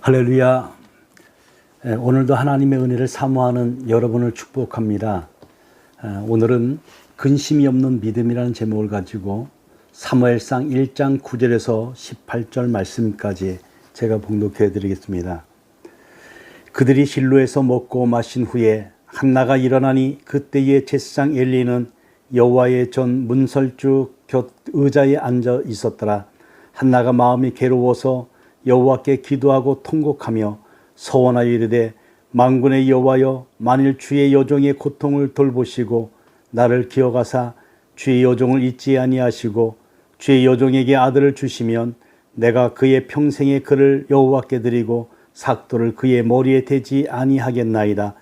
할렐루야. 오늘도 하나님의 은혜를 사모하는 여러분을 축복합니다. 오늘은 근심이 없는 믿음이라는 제목을 가지고 사무엘상 1장 9절에서 18절 말씀까지 제가 봉독해 드리겠습니다. 그들이 실로에서 먹고 마신 후에 한나가 일어나니 그때의 제사장 엘리는 여호와의 전 문설주 곁 의자에 앉아 있었더라. 한나가 마음이 괴로워서 여호와께 기도하고 통곡하며 서원하여 이르되 만군의 여호와여, 만일 주의 여종의 고통을 돌보시고 나를 기억하사 주의 여종을 잊지 아니하시고 주의 여종에게 아들을 주시면 내가 그의 평생의 그를 여호와께 드리고 삭도를 그의 머리에 대지 아니하겠나이다.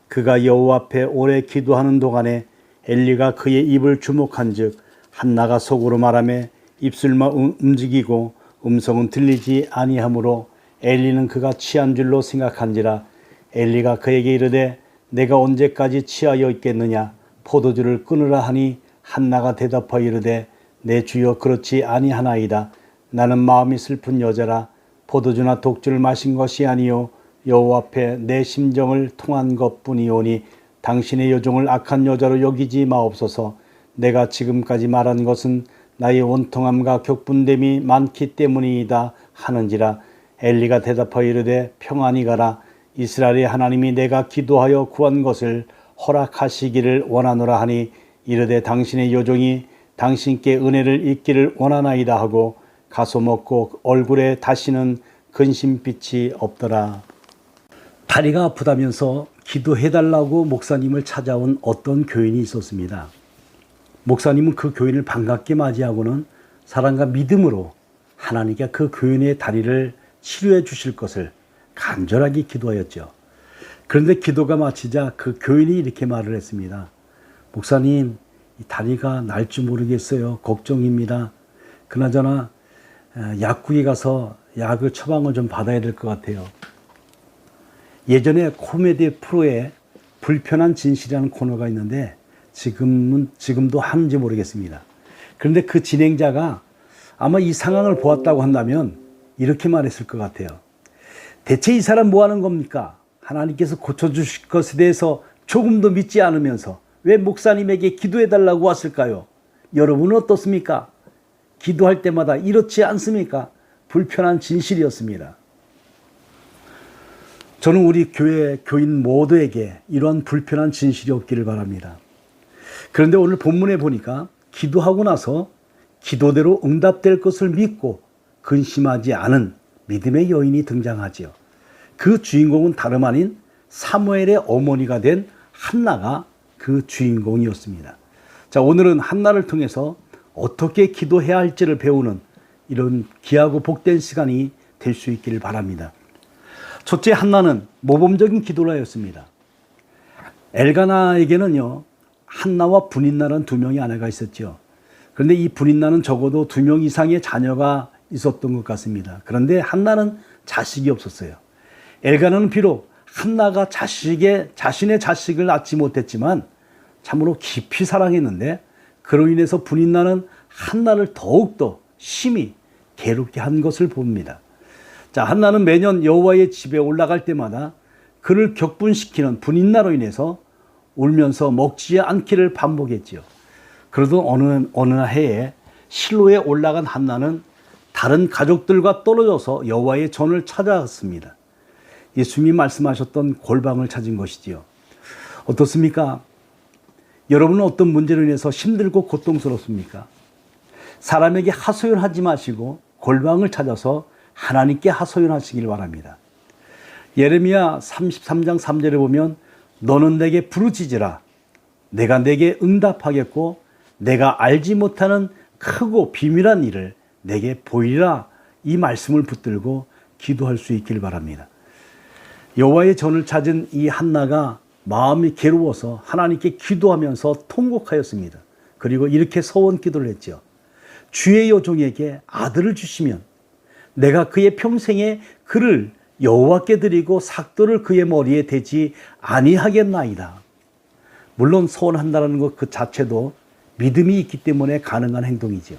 그가 여호와 앞에 오래 기도하는 동안에 엘리가 그의 입을 주목한즉 한나가 속으로 말하며 입술만 움직이고 음성은 들리지 아니하므로 엘리는 그가 취한 줄로 생각한지라. 엘리가 그에게 이르되 내가 언제까지 취하여 있겠느냐, 포도주를 끊으라 하니 한나가 대답하여 이르되 내 주여 그렇지 아니하나이다. 나는 마음이 슬픈 여자라. 포도주나 독주를 마신 것이 아니요 여호와 앞에 내 심정을 통한 것뿐이오니 당신의 여종을 악한 여자로 여기지 마옵소서. 내가 지금까지 말한 것은 나의 원통함과 격분됨이 많기 때문이다 하는지라. 엘리가 대답하여 이르되 평안히 가라. 이스라엘의 하나님이 내가 기도하여 구한 것을 허락하시기를 원하노라 하니 이르되 당신의 여종이 당신께 은혜를 입기를 원하나이다 하고 가서 먹고 얼굴에 다시는 근심빛이 없더라. 다리가 아프다면서 기도해달라고 목사님을 찾아온 어떤 교인이 있었습니다. 목사님은 그 교인을 반갑게 맞이하고는 사랑과 믿음으로 하나님께 그 교인의 다리를 치료해 주실 것을 간절하게 기도하였죠. 그런데 기도가 마치자 그 교인이 이렇게 말을 했습니다. 목사님, 이 다리가 날 줄 모르겠어요. 걱정입니다. 그나저나 약국에 가서 약을 처방을 좀 받아야 될 것 같아요. 예전에 코미디 프로에 불편한 진실이라는 코너가 있는데 지금도 하는지 모르겠습니다. 그런데 그 진행자가 아마 이 상황을 보았다고 한다면 이렇게 말했을 것 같아요. 대체 이 사람 뭐 하는 겁니까? 하나님께서 고쳐주실 것에 대해서 조금도 믿지 않으면서 왜 목사님에게 기도해달라고 왔을까요? 여러분은 어떻습니까? 기도할 때마다 이렇지 않습니까? 불편한 진실이었습니다. 저는 우리 교회 교인 모두에게 이러한 불편한 진실이 없기를 바랍니다. 그런데 오늘 본문에 보니까 기도하고 나서 기도대로 응답될 것을 믿고 근심하지 않은 믿음의 여인이 등장하지요. 그 주인공은 다름 아닌 사무엘의 어머니가 된 한나가 그 주인공이었습니다. 자, 오늘은 한나를 통해서 어떻게 기도해야 할지를 배우는 이런 귀하고 복된 시간이 될 수 있기를 바랍니다. 첫째, 한나는 모범적인 기도를 하였습니다. 엘가나에게는요, 한나와 분인나라는 두 명의 아내가 있었죠. 그런데 이 분인나는 적어도 2명 이상의 자녀가 있었던 것 같습니다. 그런데 한나는 자식이 없었어요. 엘가나는 비록 한나가 자신의 자식을 낳지 못했지만 참으로 깊이 사랑했는데 그로 인해서 분인나는 한나를 더욱더 심히 괴롭게 한 것을 봅니다. 자, 한나는 매년 여호와의 집에 올라갈 때마다 그를 격분시키는 분인나로 인해서 울면서 먹지 않기를 반복했지요. 그러던 어느 해에 실로에 올라간 한나는 다른 가족들과 떨어져서 여호와의 전을 찾아갔습니다. 예수님이 말씀하셨던 골방을 찾은 것이지요. 어떻습니까? 여러분은 어떤 문제로 인해서 힘들고 고통스럽습니까? 사람에게 하소연하지 마시고 골방을 찾아서 하나님께 하소연하시길 바랍니다. 예레미야 33장 3절에 보면 너는 내게 부르짖으라. 내가 내게 응답하겠고 내가 알지 못하는 크고 비밀한 일을 내게 보이라. 이 말씀을 붙들고 기도할 수 있길 바랍니다. 여호와의 전을 찾은 이 한나가 마음이 괴로워서 하나님께 기도하면서 통곡하였습니다. 그리고 이렇게 서원 기도를 했죠. 주의 여종에게 아들을 주시면 내가 그의 평생에 그를 여호와께 드리고 삭도를 그의 머리에 대지 아니하겠나이다. 물론 서원한다는 것 그 자체도 믿음이 있기 때문에 가능한 행동이지요.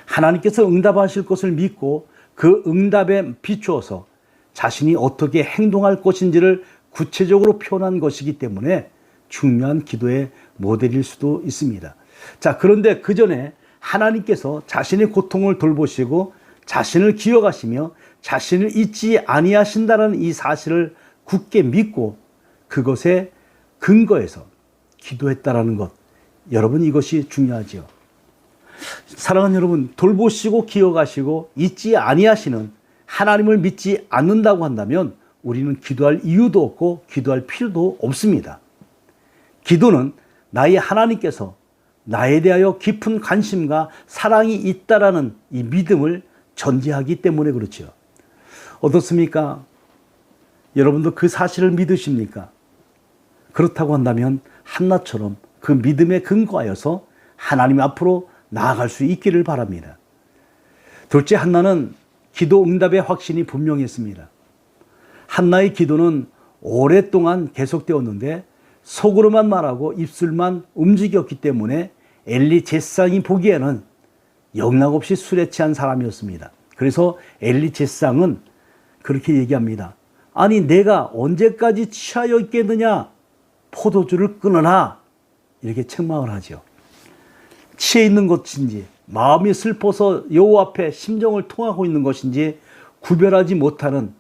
하나님께서 응답하실 것을 믿고 그 응답에 비추어서 자신이 어떻게 행동할 것인지를 구체적으로 표현한 것이기 때문에 중요한 기도의 모델일 수도 있습니다. 자, 그런데 그 전에 하나님께서 자신의 고통을 돌보시고 자신을 기억하시며 자신을 잊지 아니하신다는 이 사실을 굳게 믿고 그것에 근거해서 기도했다라는 것, 여러분 이것이 중요하지요. 사랑하는 여러분, 돌보시고 기억하시고 잊지 아니하시는 하나님을 믿지 않는다고 한다면 우리는 기도할 이유도 없고 기도할 필요도 없습니다. 기도는 나의 하나님께서 나에 대하여 깊은 관심과 사랑이 있다라는 이 믿음을 전제하기 때문에 그렇죠. 어떻습니까? 여러분도 그 사실을 믿으십니까? 그렇다고 한다면 한나처럼 그 믿음에 근거하여서 하나님 앞으로 나아갈 수 있기를 바랍니다. 둘째, 한나는 기도 응답의 확신이 분명했습니다. 한나의 기도는 오랫동안 계속되었는데 속으로만 말하고 입술만 움직였기 때문에 엘리 제사장이 보기에는 영락없이 술에 취한 사람이었습니다. 그래서 엘리 제사장은 그렇게 얘기합니다. 아니, 내가 언제까지 취하여 있겠느냐? 포도주를 끊어라. 이렇게 책망을 하죠. 취해 있는 것인지 마음이 슬퍼서 여호와 앞에 심정을 통하고 있는 것인지 구별하지 못하는,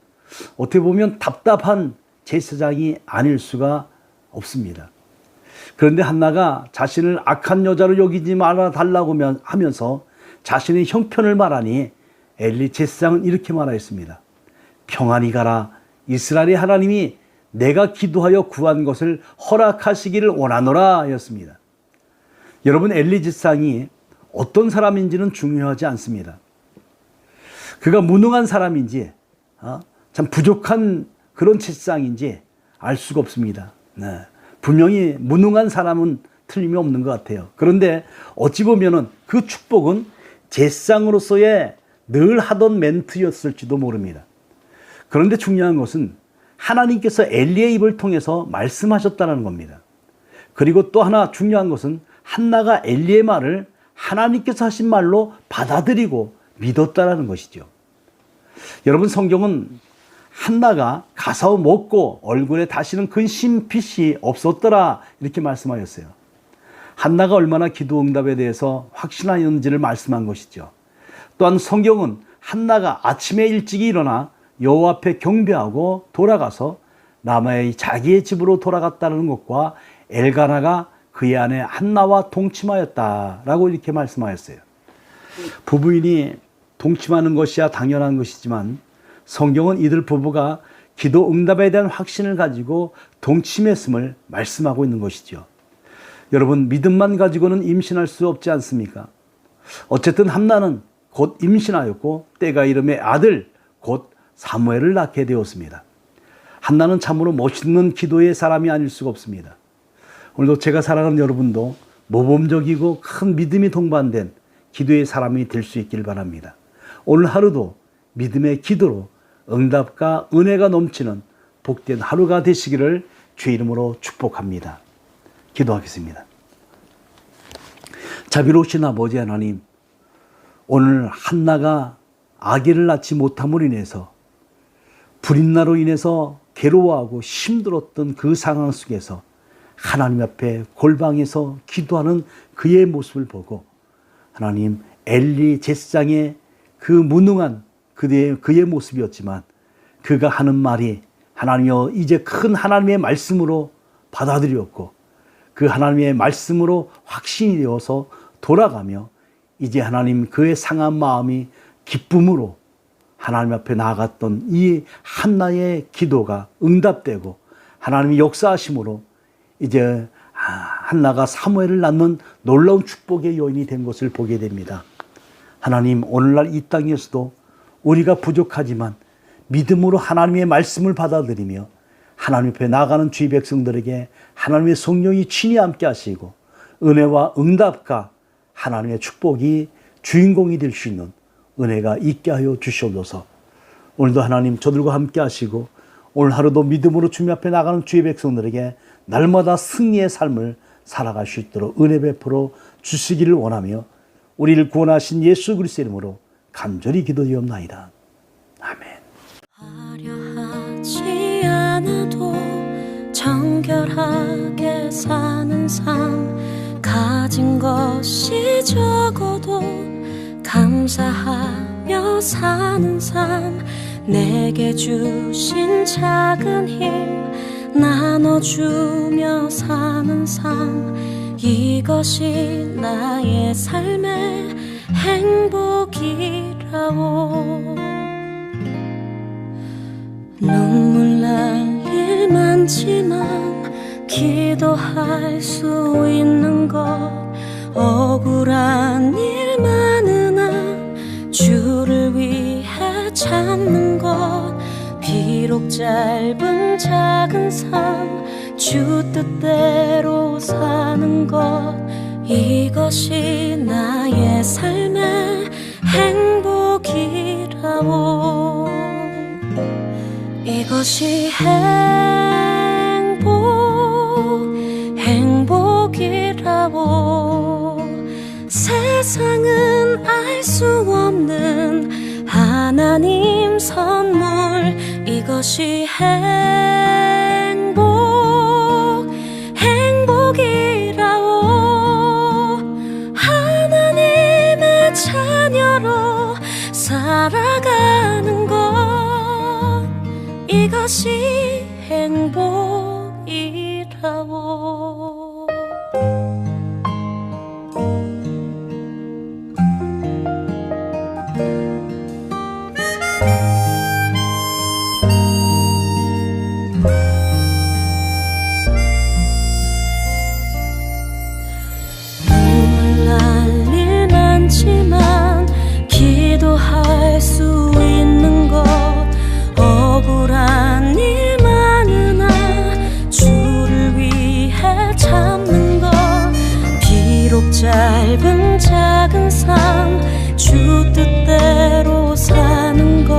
어떻게 보면 답답한 제사장이 아닐 수가 없습니다. 그런데 한나가 자신을 악한 여자로 여기지 말아 달라고 하면서 자신의 형편을 말하니 엘리 제사장은 이렇게 말하였습니다. 평안히 가라. 이스라엘의 하나님이 내가 기도하여 구한 것을 허락하시기를 원하노라 하였습니다. 여러분, 엘리 제사장이 어떤 사람인지는 중요하지 않습니다. 그가 무능한 사람인지 참 부족한 그런 제사장인지 알 수가 없습니다. 네. 분명히 무능한 사람은 틀림이 없는 것 같아요. 그런데 어찌 보면은 그 축복은 제사장으로서의 늘 하던 멘트였을지도 모릅니다. 그런데 중요한 것은 하나님께서 엘리의 입을 통해서 말씀하셨다는 겁니다. 그리고 또 하나 중요한 것은 한나가 엘리의 말을 하나님께서 하신 말로 받아들이고 믿었다는 것이죠. 여러분, 성경은 한나가 가사を먹고 얼굴에 다시는 근심빛이 없었더라 이렇게 말씀하였어요. 한나가 얼마나 기도 응답에 대해서 확신하였는지를 말씀한 것이죠. 또한 성경은 한나가 아침에 일찍 일어나 여호와 앞에 경배하고 돌아가서 라마의 자기의 집으로 돌아갔다는 것과 엘가나가 그의 아내 한나와 동침하였다라고 이렇게 말씀하였어요. 부부인이 동침하는 것이야 당연한 것이지만 성경은 이들 부부가 기도 응답에 대한 확신을 가지고 동침했음을 말씀하고 있는 것이죠. 여러분, 믿음만 가지고는 임신할 수 없지 않습니까? 어쨌든 한나는 곧 임신하였고 때가 이름에 아들 곧 사무엘을 낳게 되었습니다. 한나는 참으로 멋있는 기도의 사람이 아닐 수가 없습니다. 오늘도 제가 사랑하는 여러분도 모범적이고 큰 믿음이 동반된 기도의 사람이 될 수 있길 바랍니다. 오늘 하루도 믿음의 기도로 응답과 은혜가 넘치는 복된 하루가 되시기를 주의 이름으로 축복합니다. 기도하겠습니다. 자비로우신 아버지 하나님, 오늘 한나가 아기를 낳지 못함으로 인해서 불임나로 인해서 괴로워하고 힘들었던 그 상황 속에서 하나님 앞에 골방에서 기도하는 그의 모습을 보고 하나님, 엘리 제사장의 그 무능한 그의 모습이었지만 그가 하는 말이 하나님이여 이제 큰 하나님의 말씀으로 받아들였고 그 하나님의 말씀으로 확신이 되어서 돌아가며 이제 하나님 그의 상한 마음이 기쁨으로 하나님 앞에 나아갔던 이 한나의 기도가 응답되고 하나님이 역사하심으로 이제 한나가 사무엘을 낳는 놀라운 축복의 요인이 된 것을 보게 됩니다. 하나님, 오늘날 이 땅에서도 우리가 부족하지만 믿음으로 하나님의 말씀을 받아들이며 하나님 앞에 나아가는 주의 백성들에게 하나님의 성령이 친히 함께 하시고 은혜와 응답과 하나님의 축복이 주인공이 될 수 있는 은혜가 있게 하여 주시옵소서. 오늘도 하나님 저들과 함께 하시고 오늘 하루도 믿음으로 주님 앞에 나가는 주의 백성들에게 날마다 승리의 삶을 살아갈 수 있도록 은혜 베풀어 주시기를 원하며 우리를 구원하신 예수 그리스도의 이름으로 간절히 기도드리옵나이다. 아멘. 화려하지 않아도 정결하게 사는 삶, 가진 것이 적어도 감사하며 사는 삶, 내게 주신 작은 힘 나눠주며 사는 삶, 이것이 나의 삶의 행복이라오. 눈물 날 일 많지만 기도할 수 있는 것, 억울한 일 많으나 주를 위해 참는 것, 비록 짧은 작은 삶 주 뜻대로 사는 것, 이것이 나의 삶의 행복이라오. 이것이 행복이라오. 세상은 알 수 없는 하나님 선물, 이것이 행복이라오. 하나님의 자녀로 살아가는 것, 이것이 행복이라오. 눈물 날 일 많지만 기도할 수 있는 것, 억울한 일 많으나 주를 위해 참는 것, 비록 짧은 작은 삶 주 뜻대로 사는 것,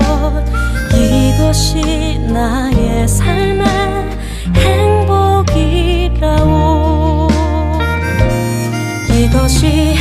이것이 나의 삶의 행복이라오. 이것이